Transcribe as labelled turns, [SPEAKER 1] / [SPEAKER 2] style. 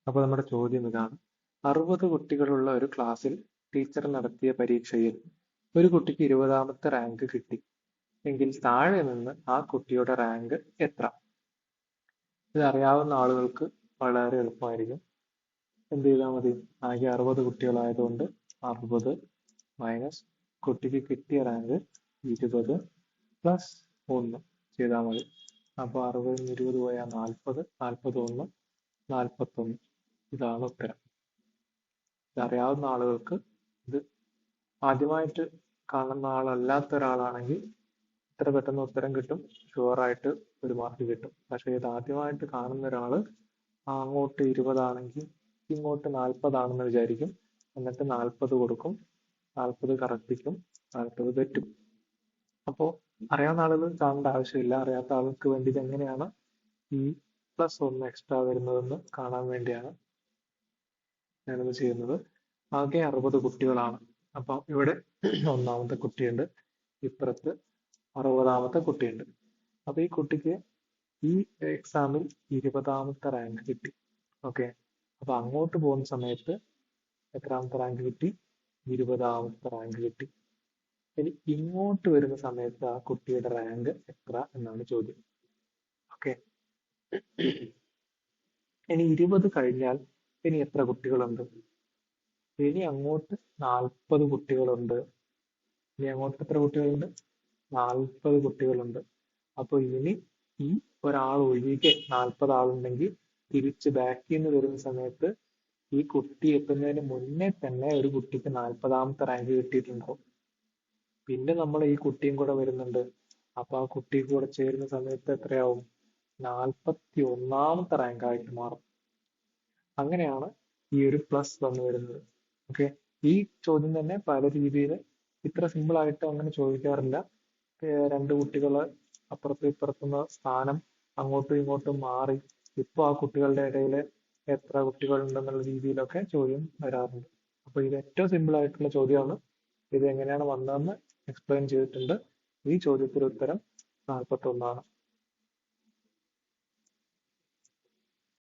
[SPEAKER 1] അപ്പോൾ നമ്മുടെ ചോദ്യം ഇതാണ്: 60 കുട്ടികളുള്ള ഒരു ക്ലാസ്സിൽ ടീച്ചർ നടത്തിയ പരീക്ഷയിൽ ഒരു കുട്ടിക്ക് 20ാമത്തെ റാങ്ക് കിട്ടി എങ്കിൽ താഴെ നിന്ന് ആ കുട്ടിയുടെ റാങ്ക് എത്ര? ഇത് അറിയാവുന്ന ആളുകൾക്ക് വളരെ എളുപ്പമായിരിക്കും. എന്ത് ചെയ്താൽ മതി? ആകെ 60 കുട്ടികളായതുകൊണ്ട് 60 മൈനസ് കുട്ടിക്ക് കിട്ടിയ റാങ്ക് 20 പ്ലസ് 1 ചെയ്താൽ മതി. അപ്പോൾ 60 20 പോയാൽ 40, 41, 41. ഇതാണ് ഉത്തരം. ഇതറിയാവുന്ന ആളുകൾക്ക്, ഇത് ആദ്യമായിട്ട് കാണുന്ന ആളല്ലാത്ത ഒരാളാണെങ്കിൽ ഇത്ര പെട്ടെന്ന് ഉത്തരം കിട്ടും, ഷുവറായിട്ട് ഒരു മാർക്ക് കിട്ടും. പക്ഷേ ഇത് ആദ്യമായിട്ട് കാണുന്ന ഒരാൾ അങ്ങോട്ട് 20 ആണെങ്കിൽ ഇങ്ങോട്ട് 40 ആണെന്ന് വിചാരിക്കും. എന്നിട്ട് 40 കൊടുക്കും, 40 കറക്റ്റിക്കും, 40 തെറ്റും. അപ്പോൾ അറിയാവുന്ന ആളുകൾ കാണേണ്ട ആവശ്യമില്ല. അറിയാത്ത ആൾക്ക് വേണ്ടി ഇത് എങ്ങനെയാണ് ഈ +1 എക്സ്ട്രാ വരുന്നതെന്ന് കാണാൻ വേണ്ടിയാണ് ഞാനിത് ചെയ്യുന്നത്. ആകെ 60 കുട്ടികളാണ്. അപ്പം ഇവിടെ ഒന്നാമത്തെ കുട്ടിയുണ്ട്, ഇപ്പുറത്ത് 60ാമത്തെ കുട്ടിയുണ്ട്. അപ്പൊ ഈ കുട്ടിക്ക് ഈ എക്സാമിൽ 20ാമത്തെ റാങ്ക് കിട്ടി. ഓക്കെ, അപ്പൊ അങ്ങോട്ട് പോകുന്ന സമയത്ത് എത്രാമത്തെ റാങ്ക് കിട്ടി? 20ാമത്തെ റാങ്ക് കിട്ടി. ഇനി ഇങ്ങോട്ട് വരുന്ന സമയത്ത് ആ കുട്ടിയുടെ റാങ്ക് എത്ര എന്നാണ് ചോദ്യം. ഓക്കെ, ഇനി 20 കഴിഞ്ഞാൽ ഇനി എത്ര കുട്ടികളുണ്ട്? ഇനി അങ്ങോട്ട് 40 കുട്ടികളുണ്ട്. ഇനി അങ്ങോട്ട് എത്ര കുട്ടികളുണ്ട്? 40 കുട്ടികളുണ്ട്. അപ്പൊ ഇനി ഈ ഒരാൾ ഒഴികെ 40 ആളുണ്ടെങ്കിൽ തിരിച്ച് ബാക്കിൽ നിന്ന് വരുന്ന സമയത്ത് ഈ കുട്ടി എത്തുന്നതിന് മുന്നേ തന്നെ ഒരു കുട്ടിക്ക് 40ാമത്തെ റാങ്ക് കിട്ടിയിട്ടുണ്ടാവും. പിന്നെ നമ്മൾ ഈ കുട്ടിയും കൂടെ വരുന്നുണ്ട്. അപ്പൊ ആ കുട്ടി കൂടെ ചേരുന്ന സമയത്ത് എത്രയാവും? 41ാമത്തെ റാങ്ക് ആയിട്ട് മാറും. അങ്ങനെയാണ് ഈ ഒരു +1 വരുന്നത്. ഓക്കെ, ഈ ചോദ്യം തന്നെ പല രീതിയിൽ ഇത്ര സിമ്പിൾ ആയിട്ട് അങ്ങനെ ചോദിക്കാറില്ല. രണ്ട് കുട്ടികള് അപ്പുറത്തും ഇപ്പുറത്തുന്ന സ്ഥാനം അങ്ങോട്ടും ഇങ്ങോട്ടും മാറി ഇപ്പൊ ആ കുട്ടികളുടെ ഇടയിൽ എത്ര കുട്ടികൾ ഉണ്ടെന്നുള്ള രീതിയിലൊക്കെ ചോദ്യം വരാറുണ്ട്. അപ്പൊ ഇത് ഏറ്റവും സിമ്പിൾ ആയിട്ടുള്ള ചോദ്യമാണ്. ഇത് എങ്ങനെയാണ് വന്നതെന്ന് എക്സ്പ്ലെയിൻ ചെയ്തിട്ടുണ്ട്. ഈ ചോദ്യത്തിന് ഉത്തരം 41 ആണ്.